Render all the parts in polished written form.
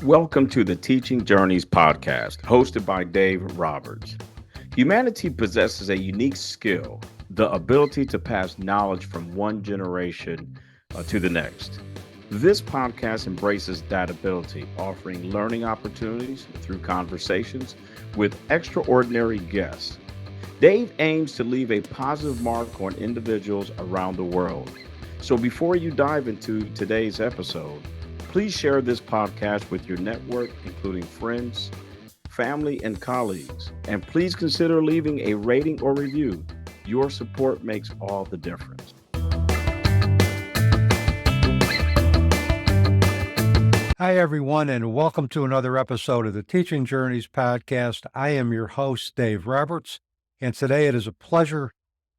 Welcome to the Teaching Journeys podcast, hosted by Dave Roberts. Humanity possesses a unique skill, the ability to pass knowledge from one generation to the next. This podcast embraces that ability, offering learning opportunities through conversations with extraordinary guests. Dave aims to leave a positive mark on individuals around the world. So before you dive into today's episode, please share this podcast with your network, including friends, family, and colleagues. And please consider leaving a rating or review. Your support makes all the difference. Hi, everyone, and welcome to another episode of the Teaching Journeys podcast. I am your host, Dave Roberts, and today it is a pleasure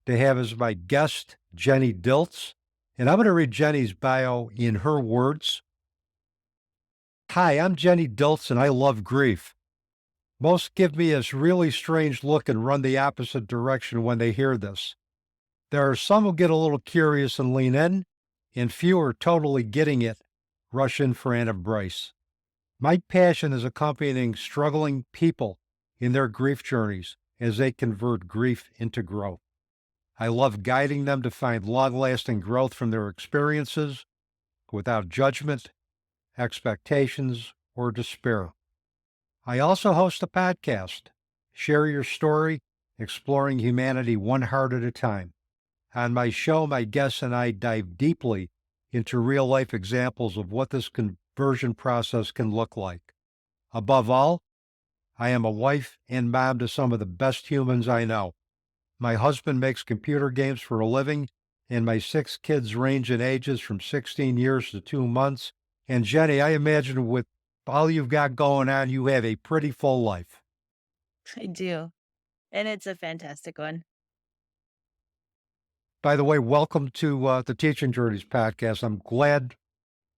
to have as my guest Jenny Dilts. And I'm going to read Jenny's bio in her words. Hi, I'm Jenny Dilts, and I love grief. Most give me a really strange look and run the opposite direction when they hear this. There are some who get a little curious and lean in, and few are totally getting it, rush in for an embrace. My passion is accompanying struggling people in their grief journeys as they convert grief into growth. I love guiding them to find long-lasting growth from their experiences without judgment, expectations, or despair. I also host a podcast, Share Your Story, Exploring Humanity One Heart at a Time. On my show, my guests and I dive deeply into real-life examples of what this conversion process can look like. Above all, I am a wife and mom to some of the best humans I know. My husband makes computer games for a living, and my 6 kids range in ages from 16 years to 2 months. And Jenny, I imagine with all you've got going on, you have a pretty full life. I do. And it's a fantastic one. By the way, welcome to the Teaching Journeys podcast. I'm glad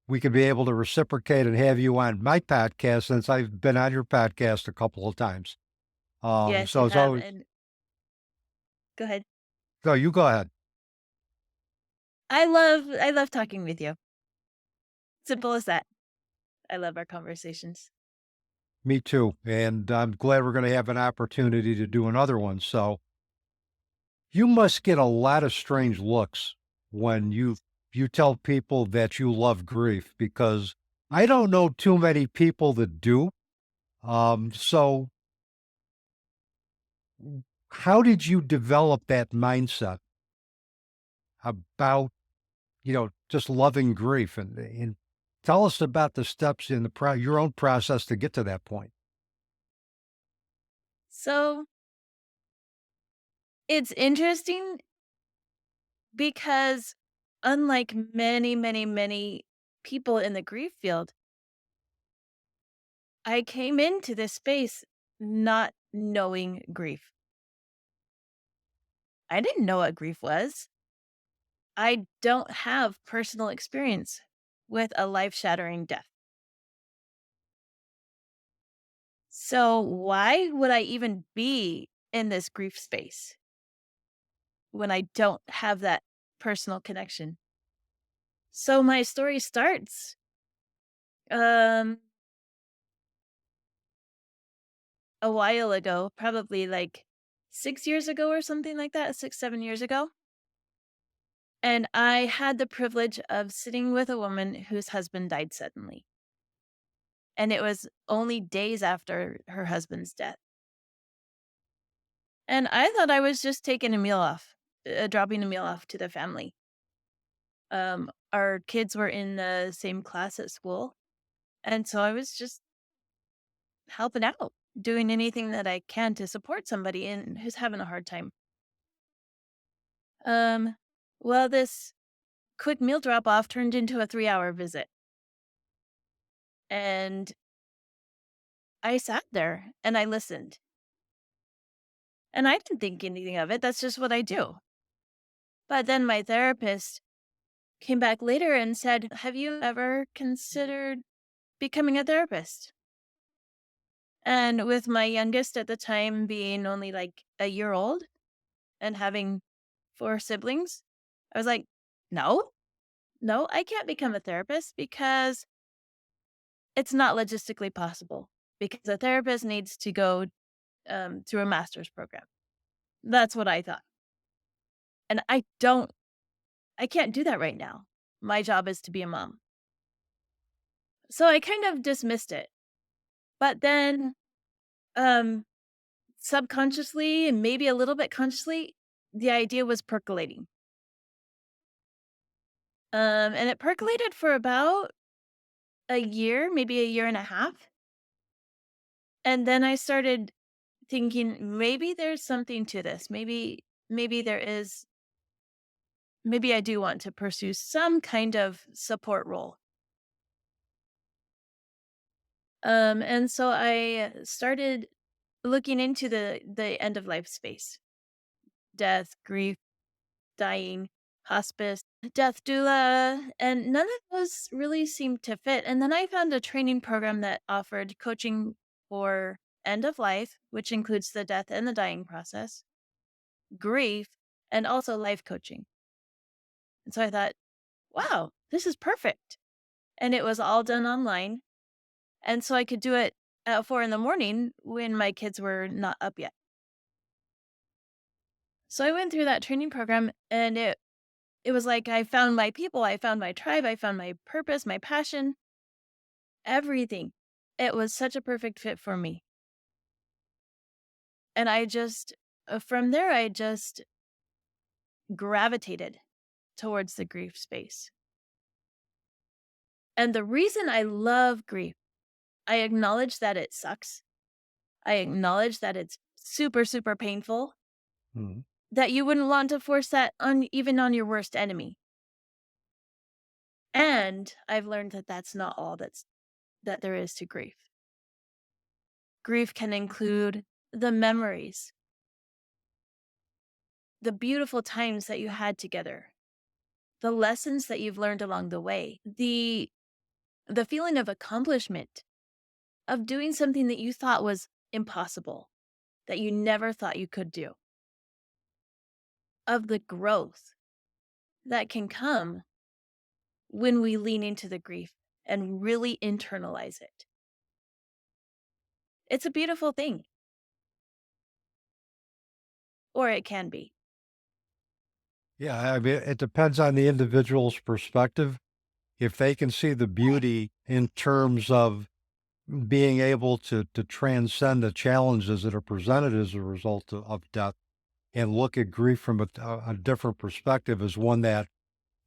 we could be able to reciprocate and have you on my podcast since I've been on your podcast a couple of times. Yes, So you it's have. always, And go ahead. no, you go ahead. I love talking with you. Simple as that. I love our conversations. Me too. And I'm glad we're going to have an opportunity to do another one. So you must get a lot of strange looks when you tell people that you love grief, because I don't know too many people that do. So how did you develop that mindset about, just loving grief, and tell us about the steps in your own process to get to that point. So it's interesting because unlike many, many, many people in the grief field, I came into this space not knowing grief. I didn't know what grief was. I don't have personal experience with a life-shattering death. So why would I even be in this grief space when I don't have that personal connection? So my story starts a while ago, probably like 6 years ago or something like that, 6, 7 years ago. And I had the privilege of sitting with a woman whose husband died suddenly. And it was only days after her husband's death. And I thought I was just taking a meal off, dropping a meal off to the family. Our kids were in the same class at school. And so I was just helping out, doing anything that I can to support somebody who's having a hard time. Well, this quick meal drop off turned into a 3-hour visit. And I sat there and I listened. And I didn't think anything of it. That's just what I do. But then my therapist came back later and said, "Have you ever considered becoming a therapist?" And with my youngest at the time being only like a year old and having 4 siblings, I was like, no, I can't become a therapist because it's not logistically possible because a therapist needs to go through a master's program. That's what I thought. And I can't do that right now. My job is to be a mom. So I kind of dismissed it. But then um, subconsciously and maybe a little bit consciously, the idea was percolating. And it percolated for about a year, maybe a year and a half. And then I started thinking maybe there's something to this. Maybe there is, maybe I do want to pursue some kind of support role. And so I started looking into the end of life space. Death, grief, dying, hospice, death doula, and none of those really seemed to fit. And then I found a training program that offered coaching for end of life, which includes the death and the dying process, grief, and also life coaching. And so I thought, wow, this is perfect. And it was all done online. And so I could do it at 4 a.m. when my kids were not up yet. So I went through that training program and it was like I found my people, I found my tribe, I found my purpose, my passion, everything. It was such a perfect fit for me. And from there, I just gravitated towards the grief space. And the reason I love grief, I acknowledge that it sucks. I acknowledge that it's super, super painful, Mhm. that you wouldn't want to force that on even on your worst enemy. And I've learned that that's not all that there is to grief. Grief can include the memories, the beautiful times that you had together, the lessons that you've learned along the way, the feeling of accomplishment, of doing something that you thought was impossible, that you never thought you could do, of the growth that can come when we lean into the grief and really internalize it. It's a beautiful thing, or it can be. Yeah, I mean, it depends on the individual's perspective. If they can see the beauty in terms of being able to transcend the challenges that are presented as a result of death and look at grief from a different perspective as one that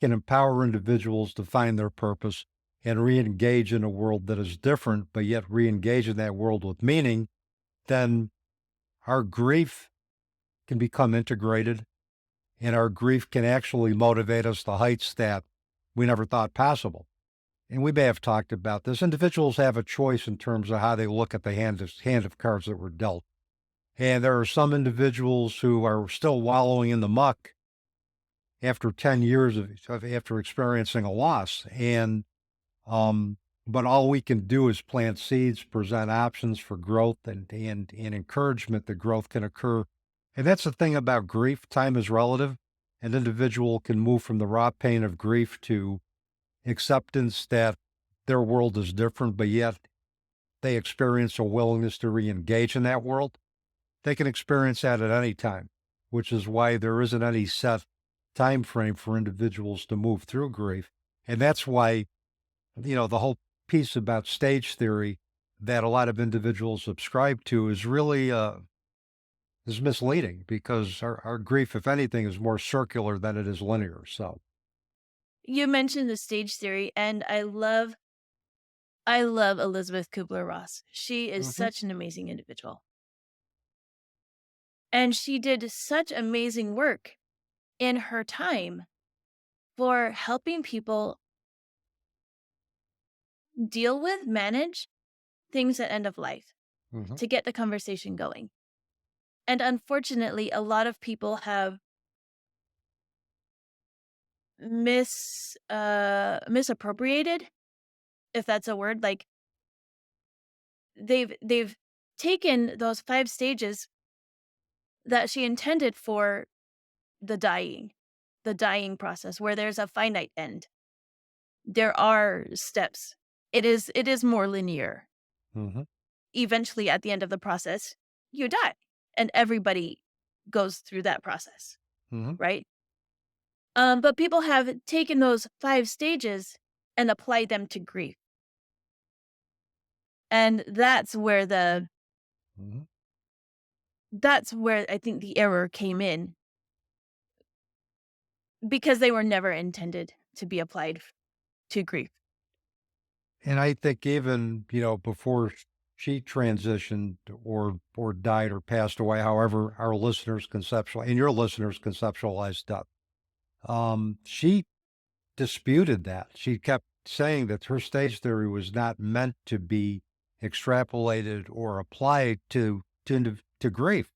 can empower individuals to find their purpose and re-engage in a world that is different, but yet re-engage in that world with meaning, then our grief can become integrated and our grief can actually motivate us to heights that we never thought possible. And we may have talked about this. Individuals have a choice in terms of how they look at the hand of cards that were dealt. And there are some individuals who are still wallowing in the muck after 10 years after experiencing a loss. And but all we can do is plant seeds, present options for growth and encouragement that growth can occur. And that's the thing about grief. Time is relative. An individual can move from the raw pain of grief to acceptance that their world is different, but yet they experience a willingness to re-engage in that world. They can experience that at any time, which is why there isn't any set time frame for individuals to move through grief. And that's why, the whole piece about stage theory that a lot of individuals subscribe to is really is misleading because our grief, if anything, is more circular than it is linear. So You mentioned the stage theory, and I love Elizabeth Kubler-Ross. She is Mhm. such an amazing individual. And she did such amazing work in her time for helping people deal with, manage things at end of life Mhm. to get the conversation going. And unfortunately, a lot of people have misappropriated, if that's a word, like they've taken those 5 stages that she intended for the dying process where there's a finite end. There are steps it is more linear. Mm-hmm. Eventually, at the end of the process, you die, and everybody goes through that process, Mm-hmm. right? But people have taken those 5 stages and applied them to grief. And Mm-hmm. that's where I think the error came in, because they were never intended to be applied to grief. And I think even, before she transitioned or died or passed away, however our listeners conceptualize and your listeners conceptualized death, she disputed that. She kept saying that her stage theory was not meant to be extrapolated or applied to grief.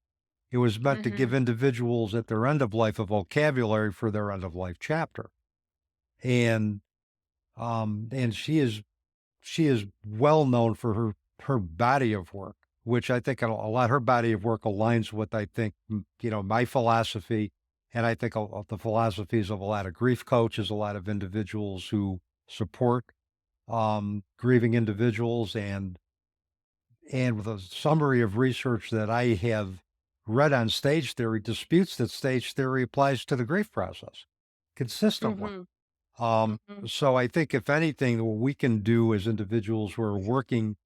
It was meant to give Mhm. individuals at their end of life a vocabulary for their end of life chapter. And and she is well known for her body of work, which I think a lot her body of work aligns with, I think, my philosophy, and I think the philosophies of a lot of grief coaches, a lot of individuals who support grieving individuals, and with a summary of research that I have read on stage theory disputes that stage theory applies to the grief process consistently. Mhm. Mhm. So I think if anything, what we can do as individuals who are working,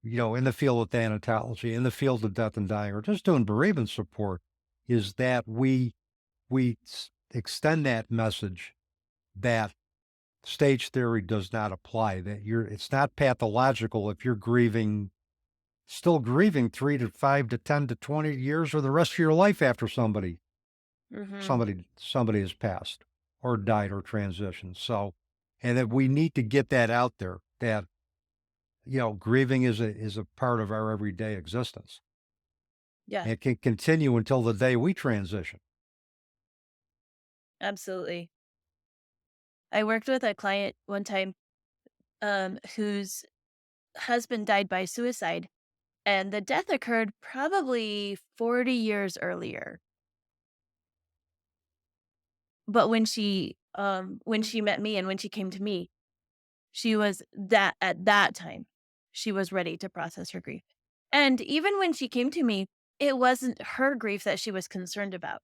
in the field of thanatology, in the field of death and dying, or just doing bereavement support, is that we extend that message that stage theory does not apply. That it's not pathological if you're still grieving 3 to 5 to 10 to 20 years or the rest of your life after somebody Mhm. somebody has passed or died or transitioned. So, and that we need to get that out there, that grieving is a part of our everyday existence. Yeah, It can continue until the day we transition. absolutely. I worked with a client one time, whose husband died by suicide, and the death occurred probably 40 years earlier. But when she met me and when she came to me, she was that at that time, she was ready to process her grief. And even when she came to me, it wasn't her grief that she was concerned about.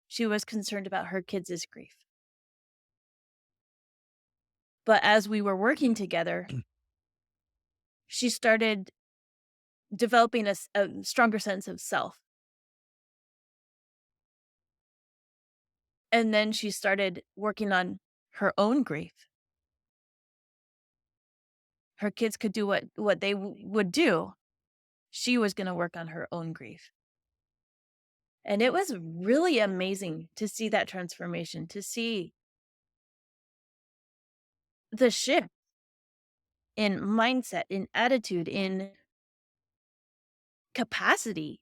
She was concerned about her kids' grief. But as we were working together, she started developing a stronger sense of self. And then she started working on her own grief. Her kids could do what they would do. She was going to work on her own grief. And it was really amazing to see that transformation, to see the shift in mindset, in attitude, in capacity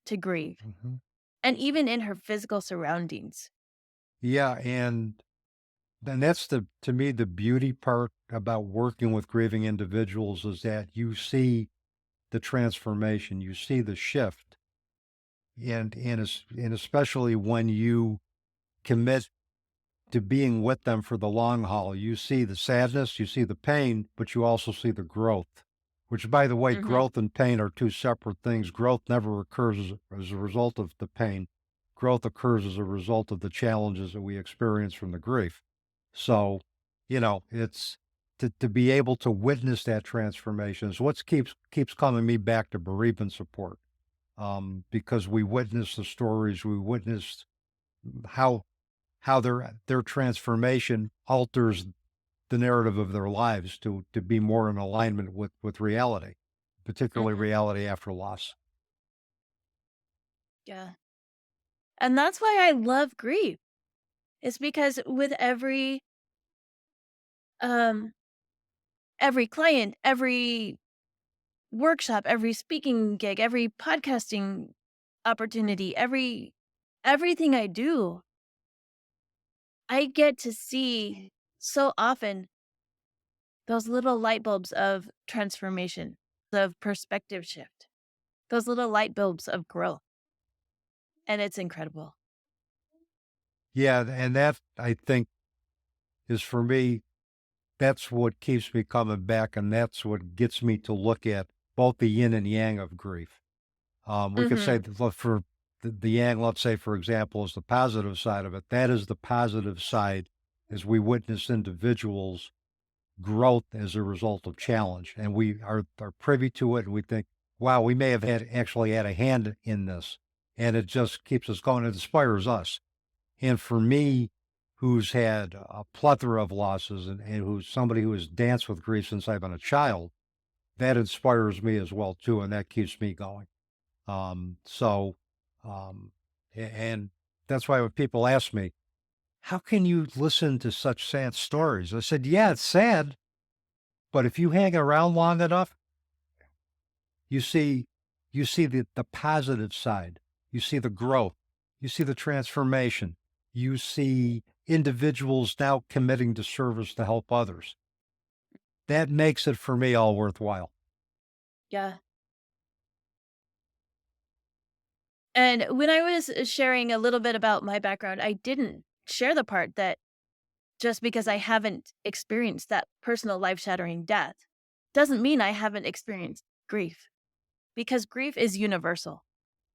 to grieve, Mhm. and even in her physical surroundings. Yeah, and that's to me the beauty part about working with grieving individuals is that you see the transformation, you see the shift, and especially when you commit to being with them for the long haul. You see the sadness, you see the pain, but you also see the growth, which, by the way, Mhm. growth and pain are two separate things. Growth never occurs as a result of the pain. Growth occurs as a result of the challenges that we experience from the grief. So, it's to be able to witness that transformation is what keeps coming me back to bereavement support. Because we witnessed the stories, we witnessed how their transformation alters the narrative of their lives to be more in alignment with reality, particularly Mhm. reality after loss. Yeah. And that's why I love grief. It's because with um every client, every workshop, every speaking gig, every podcasting opportunity, everything I do, I get to see so often those little light bulbs of transformation, of perspective shift, those little light bulbs of growth. And it's incredible. Yeah, and that I think is for me that's what keeps me coming back, and that's what gets me to look at both the yin and yang of grief. We could say Mm-hmm. that for the yang, let's say, for example, is the positive side of it. That is the positive side as we witness individuals growth as a result of challenge. And we are privy to it, and we think, wow, we may have actually had a hand in this. And it just keeps us going. It inspires us. And for me, who's had a plethora of losses and who's somebody who has danced with grief since I've been a child, that inspires me as well, too. And that keeps me going. So, um, and that's why when people ask me, how can you listen to such sad stories? I said, yeah, it's sad, but if you hang around long enough, you see, you see the positive side, you see the growth, you see the transformation, you see individuals now committing to service to help others. That makes it for me all worthwhile. Yeah. And when I was sharing a little bit about my background, I didn't share the part that just because I haven't experienced that personal life shattering death doesn't mean I haven't experienced grief, because grief is universal.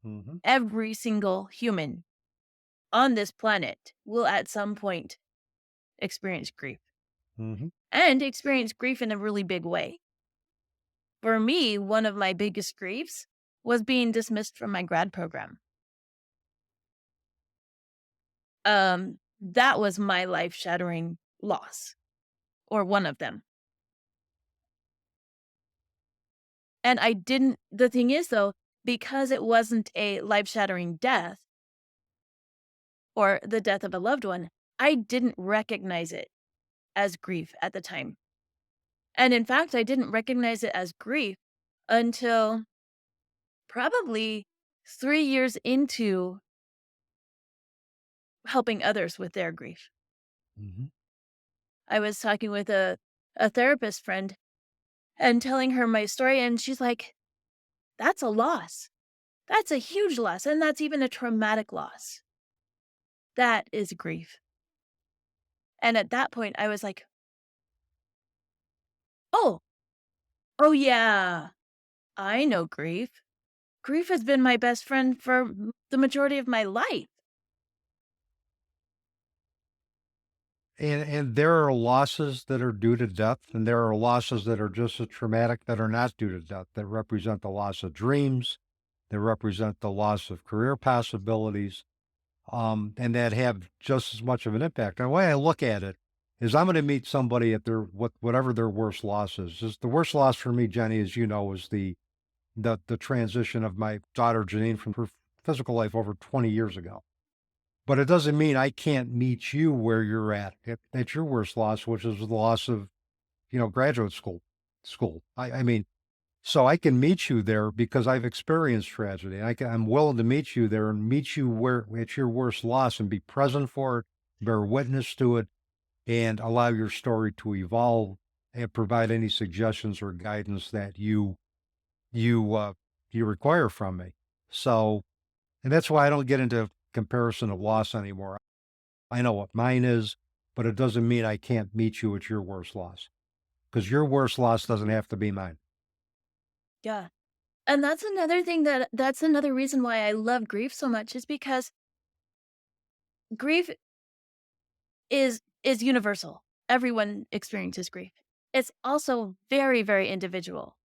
Mm-hmm. Every single human on this planet will at some point experience grief, Mm-hmm. and experience grief in a really big way. For me, one of my biggest griefs was being dismissed from my grad program. That was my life shattering loss, or one of them. And the thing is though, because it wasn't a life shattering death or the death of a loved one, I didn't recognize it as grief at the time. And in fact, I didn't recognize it as grief until probably 3 years into helping others with their grief. Mm-hmm. I was talking with a therapist friend and telling her my story, and she's like, that's a loss. That's a huge loss. And that's even a traumatic loss. That is grief. And at that point, I was like, oh, oh yeah, I know grief. Grief has been my best friend for the majority of my life. And there are losses that are due to death, and there are losses that are just as traumatic that are not due to death, that represent the loss of dreams, that represent the loss of career possibilities, and that have just as much of an impact. And the way I look at it is I'm going to meet somebody at their whatever their worst loss is. Just the worst loss for me, Jenny, as you know, was the transition of my daughter Janine from her physical life over 20 years ago. But it doesn't mean I can't meet you where you're at your worst loss, which is the loss of, graduate school. I mean, so I can meet you there because I've experienced tragedy. I'm willing to meet you there and meet you where at your worst loss and be present for it, bear witness to it, and allow your story to evolve and provide any suggestions or guidance that you require from me. So, and that's why I don't get into comparison of loss anymore. I know what mine is, but it doesn't mean I can't meet you at your worst loss, because your worst loss doesn't have to be mine. Yeah. And that's another thing that's another reason why I love grief so much, is because grief is universal. Everyone experiences grief. It's also very, very individual.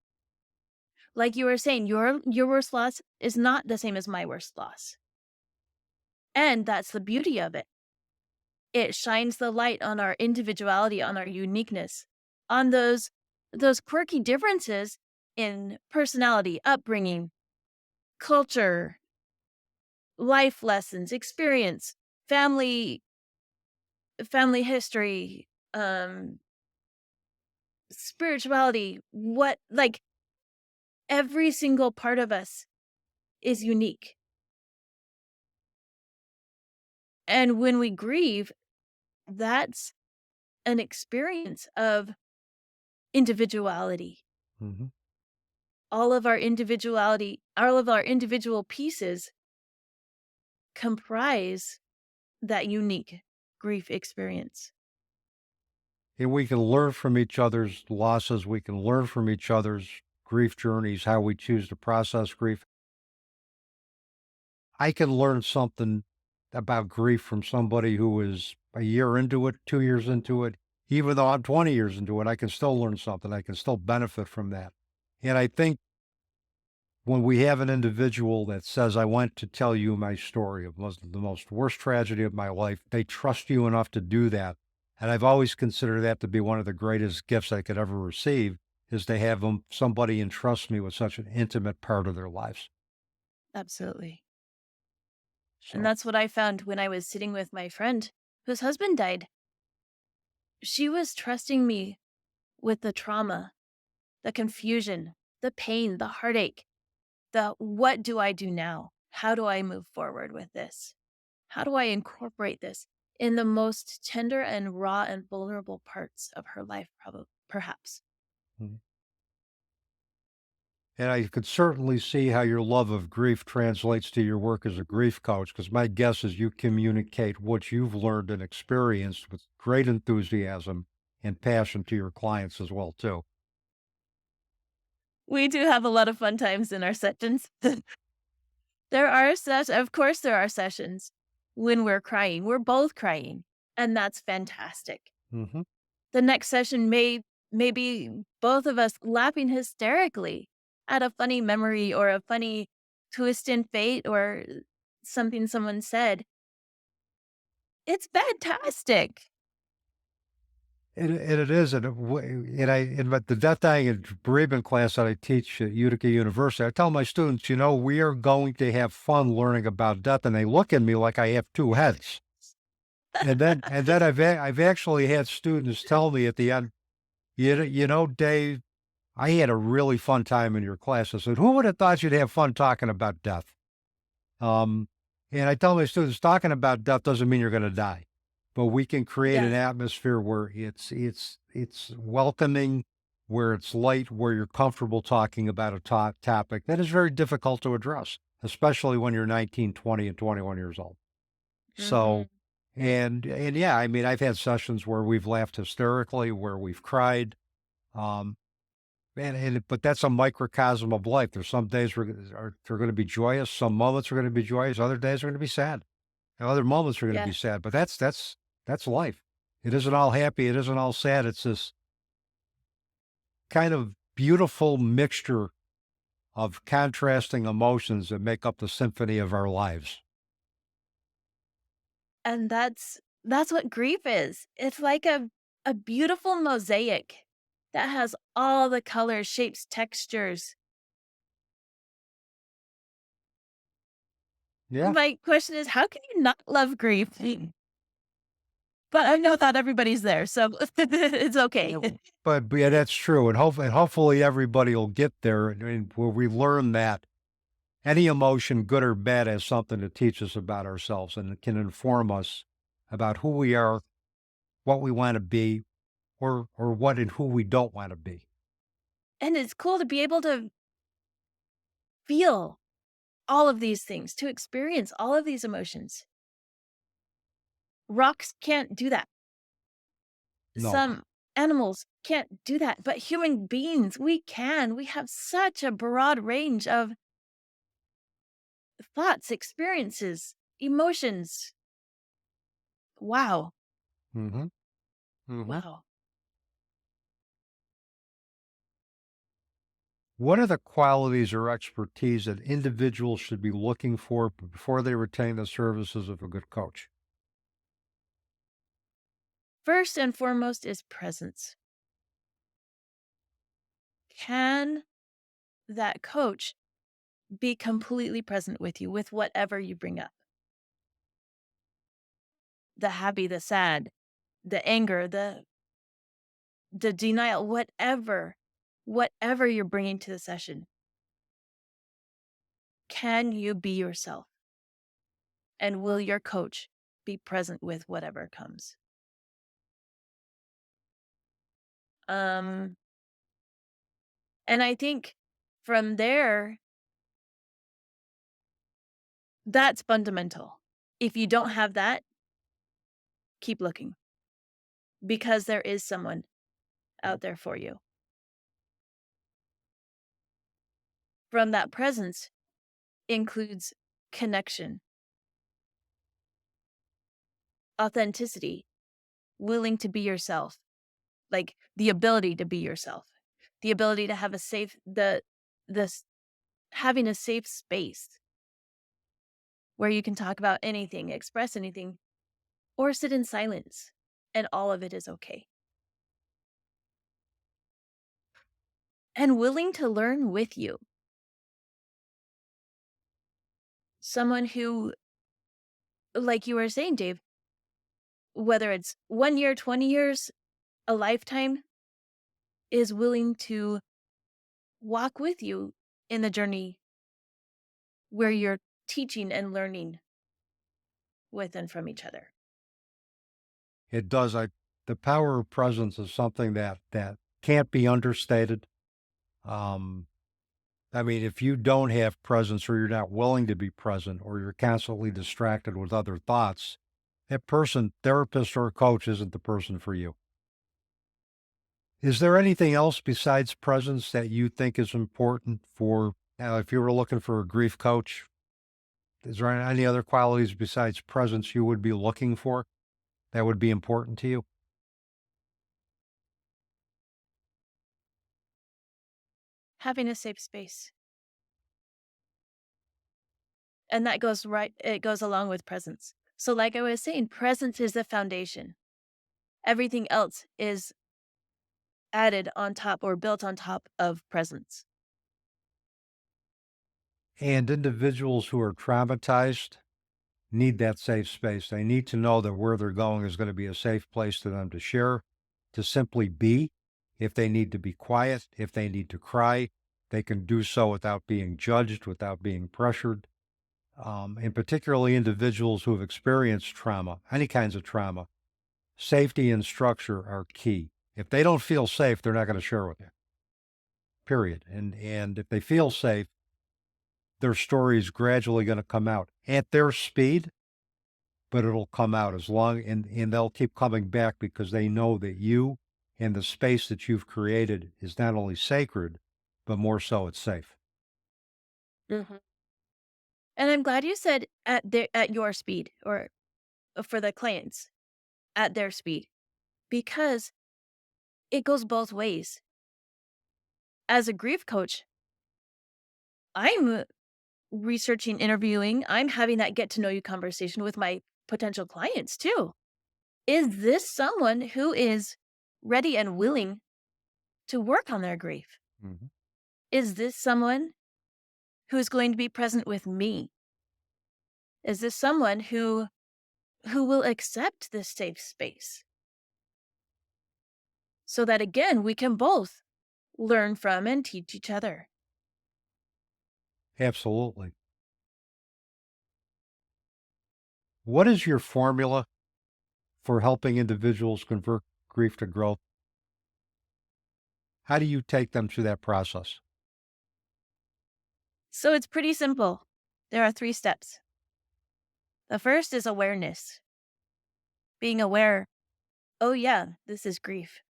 Like you were saying, your worst loss is not the same as my worst loss. And that's the beauty of it. It shines the light on our individuality, on our uniqueness, on those quirky differences in personality, upbringing, culture, life lessons, experience, family history, spirituality, every single part of us is unique. And when we grieve, that's an experience of individuality. Mm-hmm. All of our individual pieces comprise that unique grief experience. and we can learn from each other's losses. We can learn from each other's grief journeys, how we choose to process grief. I can learn something about grief from somebody who is a year into it, 2 years into it. Even though I'm 20 years into it, I can still learn something. I can still benefit from that. And I think when we have an individual that says, I want to tell you my story of the most worst tragedy of my life, they trust you enough to do that. And I've always considered that to be one of the greatest gifts I could ever receive, is to have somebody entrust me with such an intimate part of their lives. Absolutely. And So, that's what I found when I was sitting with my friend whose husband died. She was trusting me with the trauma, the confusion, the pain, the heartache, the what do I do now? How do I move forward with this? How do I incorporate this in the most tender and raw and vulnerable parts of her life, probably, perhaps? mhm. And I could certainly see how your love of grief translates to your work as a grief coach, because my guess is you communicate what you've learned and experienced with great enthusiasm and passion to your clients as well, too. We do have a lot of fun times in our sessions. Of course, there are sessions when we're crying. We're both crying, and that's fantastic. Hmm. The next session may be both of us laughing hysterically at a funny memory or a funny twist in fate or something someone said. It's fantastic. And it is, and but the death, dying, and bereavement class that I teach at Utica University, I tell my students, we are going to have fun learning about death, and they look at me like I have two heads. And then I've actually had students tell me at the end, Dave, I had a really fun time in your class. I said, who would have thought you'd have fun talking about death? Um, and I tell my students, talking about death doesn't mean you're going to die, but we can create an Yes. atmosphere where it's welcoming, where it's light, where you're comfortable talking about a topic that is very difficult to address, especially when you're 19, 20, and 21 years old. Mhm. So, and yeah, I mean, I've had sessions where we've laughed hysterically, where we've cried. Um, but that's a microcosm of life. There's some days they're going to be joyous. Some moments are going to be joyous. Other days are going to be sad. And other moments are going to be Yes. sad. But that's life. It isn't all happy. It isn't all sad. It's this kind of beautiful mixture of contrasting emotions that make up the symphony of our lives. And that's what grief is. It's like a beautiful mosaic that has all the colors, shapes, textures. Yeah. My question is, how can you not love grief? But I know not everybody's there, so it's okay. But yeah, that's true. And hopefully everybody will get there. And where we learn that any emotion, good or bad, has something to teach us about ourselves, and it can inform us about who we are, what we want to be, or what and who we don't want to be. And it's cool to be able to feel all of these things, to experience all of these emotions. Rocks can't do that. No. Some animals can't do that, but human beings, we can. We have such a broad range of thoughts, experiences, emotions. Wow. Mm-hmm. Mm-hmm. Wow. What are the qualities or expertise that individuals should be looking for before they retain the services of a good coach? First and foremost is presence. Can that coach be completely present with you with whatever you bring up? The happy, the sad, the anger, the denial, whatever you're bringing to the session. Can you be yourself? And will your coach be present with whatever comes? Um, and I think from there, that's fundamental. If you don't have that, keep looking. because there is someone out there for you. From that presence includes connection, authenticity, willing to be yourself, like the ability to be yourself, the ability to have a safe, having a safe space where you can talk about anything, express anything, or sit in silence, and all of it is okay. And willing to learn with you. Someone who, like you were saying, Dave, whether it's 1 year, 20 years, a lifetime, is willing to walk with you in the journey where you're teaching and learning with and from each other. It does. The power of presence is something that can't be understated. I mean, if you don't have presence, or you're not willing to be present, or you're constantly distracted with other thoughts, that person, therapist or coach, isn't the person for you. Is there anything else besides presence that you think is important for, if you were looking for a grief coach, is there any other qualities besides presence you would be looking for that would be important to you? Having a safe space. And that goes it goes along with presence. So like I was saying, presence is the foundation. Everything else is added on top or built on top of presence. And individuals who are traumatized need that safe space. They need to know that where they're going is going to be a safe place for them to share, to simply be. If they need to be quiet, if they need to cry, they can do so without being judged, without being pressured. And particularly individuals who have experienced trauma, any kinds of trauma, safety and structure are key. If they don't feel safe, they're not going to share with you. Period. And if they feel safe, their story is gradually going to come out at their speed, but it'll come out as long, and they'll keep coming back because they know that you and the space that you've created is not only sacred, but more so it's safe. Mm-hmm. And I'm glad you said at your speed, or for the clients at their speed, because it goes both ways. As a grief coach, I'm researching, interviewing, I'm having that get to know you conversation with my potential clients too. Is this someone who is ready and willing to work on their grief? Mm-hmm. Is this someone who is going to be present with me? Is this someone who will accept this safe space? So that again, we can both learn from and teach each other. Absolutely. What is your formula for helping individuals convert grief to growth? How do you take them through that process? So it's pretty simple. There are 3 steps. The first is awareness. Being aware, oh yeah, this is grief.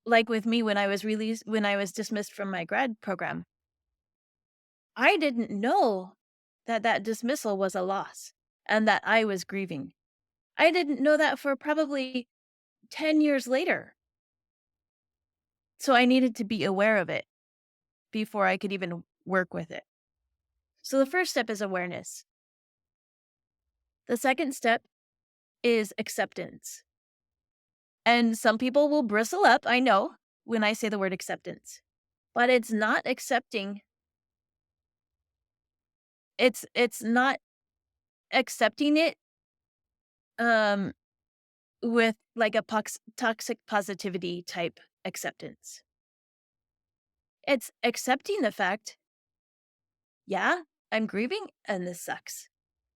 Like with me when I was dismissed from my grad program, I didn't know that dismissal was a loss and that I was grieving. I didn't know that for probably 10 years later. So I needed to be aware of it before I could even work with it. So the first step is awareness. The second step is acceptance. And some people will bristle up, I know, when I say the word acceptance. But it's not accepting. It's not accepting it with like a toxic positivity type acceptance. It's accepting the fact, yeah, I'm grieving and this sucks.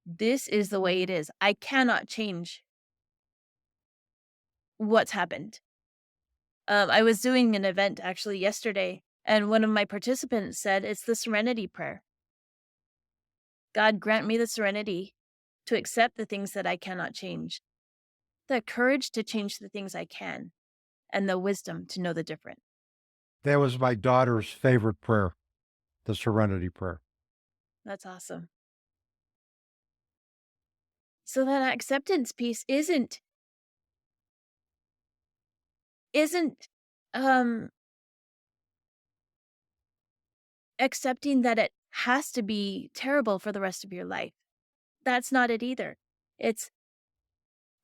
This is the way it is. I cannot change what's happened. I was doing an event actually yesterday, and one of my participants said it's the serenity prayer. God grant me the serenity to accept the things that I cannot change, the courage to change the things I can, and the wisdom to know the difference. That was my daughter's favorite prayer, the Serenity Prayer. That's awesome. So that acceptance piece isn't accepting that it has to be terrible for the rest of your life. That's not it either. It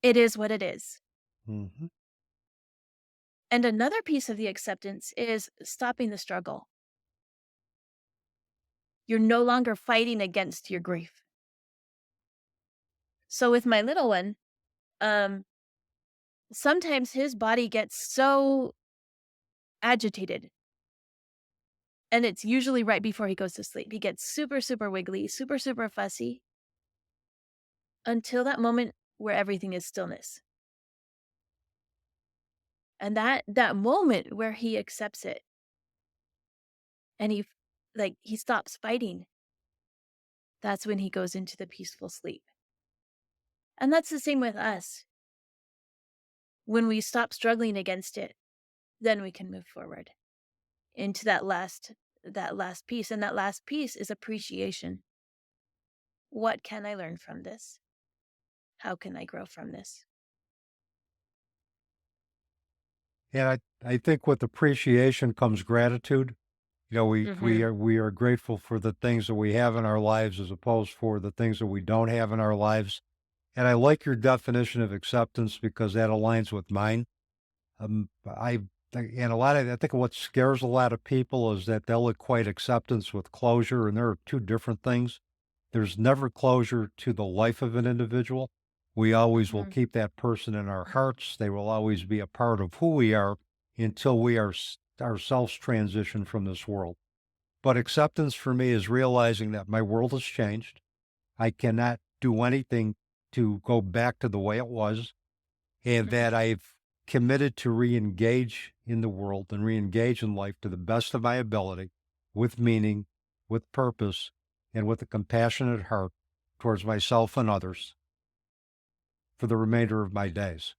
is what it is. Mm-hmm. And another piece of the acceptance is stopping the struggle. You're no longer fighting against your grief. So with my little one, sometimes his body gets so agitated. And it's usually right before he goes to sleep. He gets super, super wiggly, super, super fussy until that moment where everything is stillness. And that moment where he accepts it and he stops fighting, that's when he goes into the peaceful sleep. And that's the same with us. When we stop struggling against it, then we can move forward into that last piece. And that last piece is appreciation. What can I learn from this? How can I grow from this? And I think with appreciation comes gratitude. You know, we are grateful for the things that we have in our lives as opposed for the things that we don't have in our lives. And I like your definition of acceptance because that aligns with mine. I think what scares a lot of people is that they'll equate acceptance with closure, and there are two different things. There's never closure to the life of an individual. We always will keep that person in our hearts. They will always be a part of who we are until we are ourselves transition from this world. But acceptance for me is realizing that my world has changed. I cannot do anything to go back to the way it was, and that I've committed to re-engage in the world and re-engage in life to the best of my ability, with meaning, with purpose, and with a compassionate heart towards myself and others for the remainder of my days.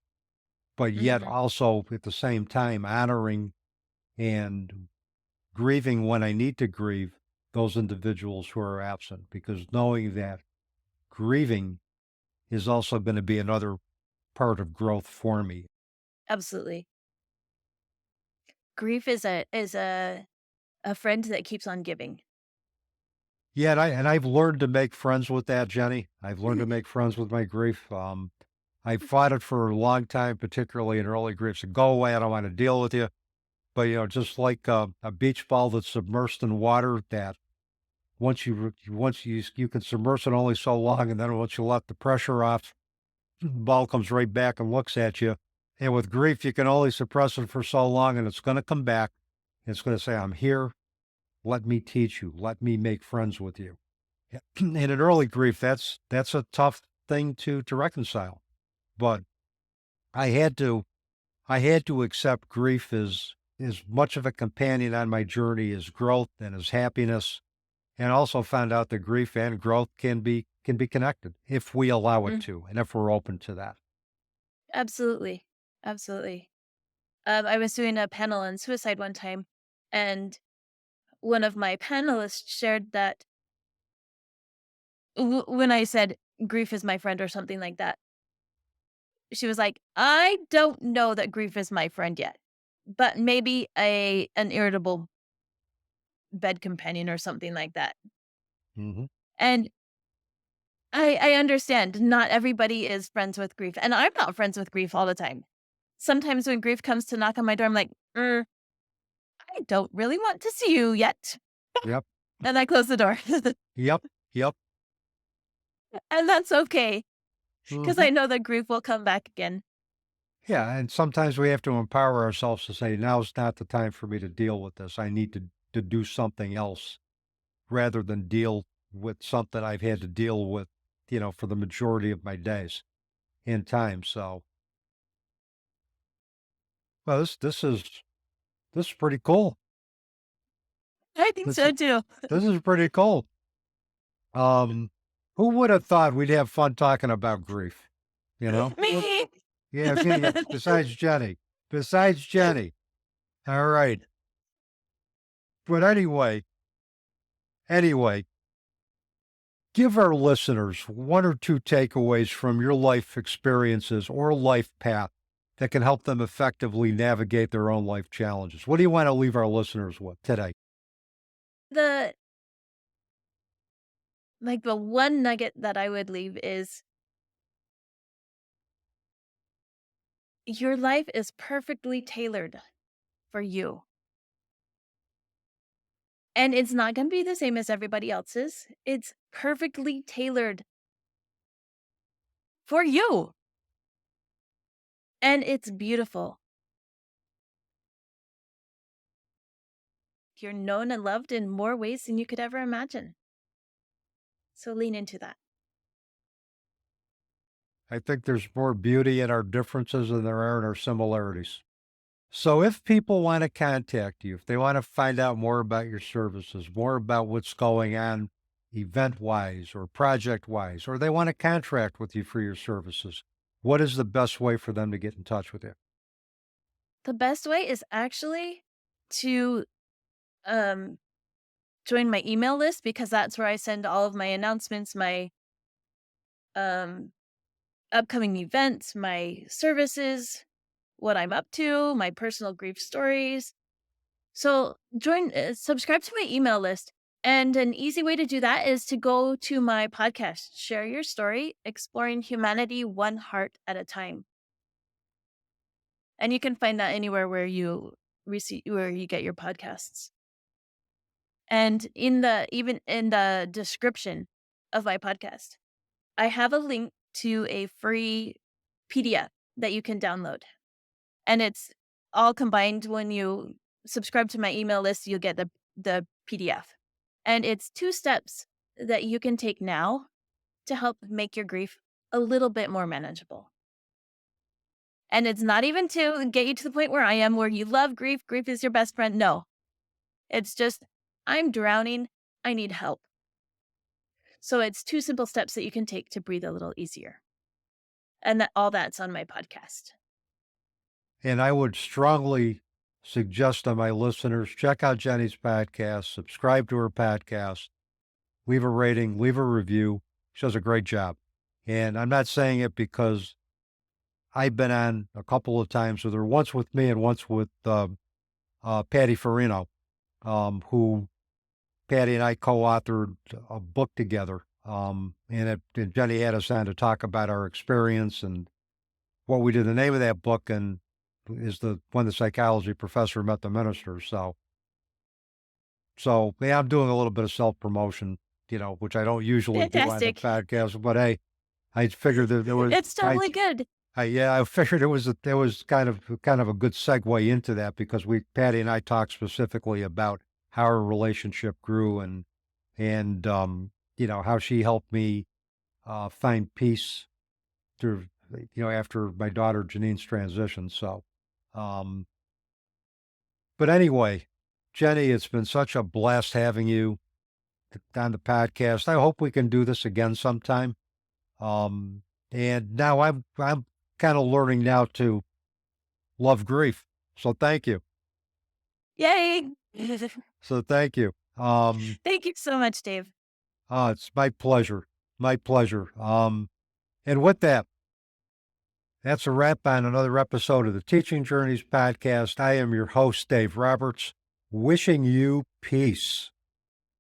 But yet also at the same time honoring and grieving when I need to grieve those individuals who are absent, because knowing that grieving is also going to be another part of growth for me. Absolutely. Grief is a friend that keeps on giving. Yeah, and I've learned to make friends with that, Jenny. I've learned to make friends with my grief. I fought it for a long time, particularly in early grief. So go away, I don't want to deal with you. But just like a beach ball that's submersed in water, that once you can submerge it only so long, and then once you let the pressure off, the ball comes right back and looks at you. And with grief, you can only suppress it for so long, and it's going to come back. It's going to say, "I'm here. Let me teach you. Let me make friends with you." And in early grief, that's a tough thing to reconcile. But I had to accept grief as much of a companion on my journey as growth and as happiness, and also found out that grief and growth can be connected if we allow it to, and if we're open to that. Absolutely. Absolutely. I was doing a panel on suicide one time, and one of my panelists shared that when I said grief is my friend or something like that, she was like, I don't know that grief is my friend yet, but maybe an irritable bed companion or something like that. Mm-hmm. And I understand not everybody is friends with grief, and I'm not friends with grief all the time. Sometimes when grief comes to knock on my door, I'm like, I don't really want to see you yet. Yep. And I close the door. Yep. Yep. And that's okay, because Mm-hmm. I know that grief will come back again. Yeah, and sometimes we have to empower ourselves to say, now's not the time for me to deal with this. I need to do something else rather than deal with something I've had to deal with, for the majority of my days in time. So, well, this is pretty cool. I think This so too. this is pretty cool. Who would have thought we'd have fun talking about grief? You know? Me. Yeah, yeah. Besides Jenny. Besides Jenny. All right. But anyway, give our listeners one or two takeaways from your life experiences or life path that can help them effectively navigate their own life challenges. What do you want to leave our listeners with today? The the one nugget that I would leave is your life is perfectly tailored for you. And it's not going to be the same as everybody else's. It's perfectly tailored for you. And it's beautiful. You're known and loved in more ways than you could ever imagine. So lean into that. I think there's more beauty in our differences than there are in our similarities. So if people want to contact you, if they want to find out more about your services, more about what's going on event-wise or project-wise, or they want to contract with you for your services, what is the best way for them to get in touch with you? The best way is actually to join my email list, because that's where I send all of my announcements, my um, upcoming events, my services, what I'm up to, my personal grief stories. So subscribe to my email list. And an easy way to do that is to go to my podcast, Share Your Story, Exploring Humanity One Heart at a Time. And you can find that anywhere where you get your podcasts. And even in the description of my podcast, I have a link to a free PDF that you can download. And it's all combined. When you subscribe to my email list, you'll get the PDF. And it's 2 steps that you can take now to help make your grief a little bit more manageable. And it's not even to get you to the point where I am, where you love grief, grief is your best friend. No, it's just, I'm drowning, I need help. So it's 2 simple steps that you can take to breathe a little easier. And all that's on my podcast. And I would strongly suggest to my listeners, check out Jenny's podcast, subscribe to her podcast, leave a rating, leave a review. She does a great job. And I'm not saying it because I've been on a couple of times with her, once with me and once with Patty Farino, who Patty and I co-authored a book together. And Jenny had us on to talk about our experience and what we did. The name of that book is when the psychology professor met the minister. So yeah, I'm doing a little bit of self-promotion, which I don't usually do on the Fantastic. podcast, but I figured that there was, It's totally good. I figured it was kind of a good segue into that, because Patty and I talked specifically about how our relationship grew and how she helped me find peace through, after my daughter Janine's transition. So, but anyway, Jenny, it's been such a blast having you on the podcast. I hope we can do this again sometime. And now I'm kind of learning now to love grief. So thank you. Yay. So thank you. Thank you so much, Dave. It's my pleasure. My pleasure. And with that, that's a wrap on another episode of the Teaching Journeys podcast. I am your host, Dave Roberts, wishing you peace.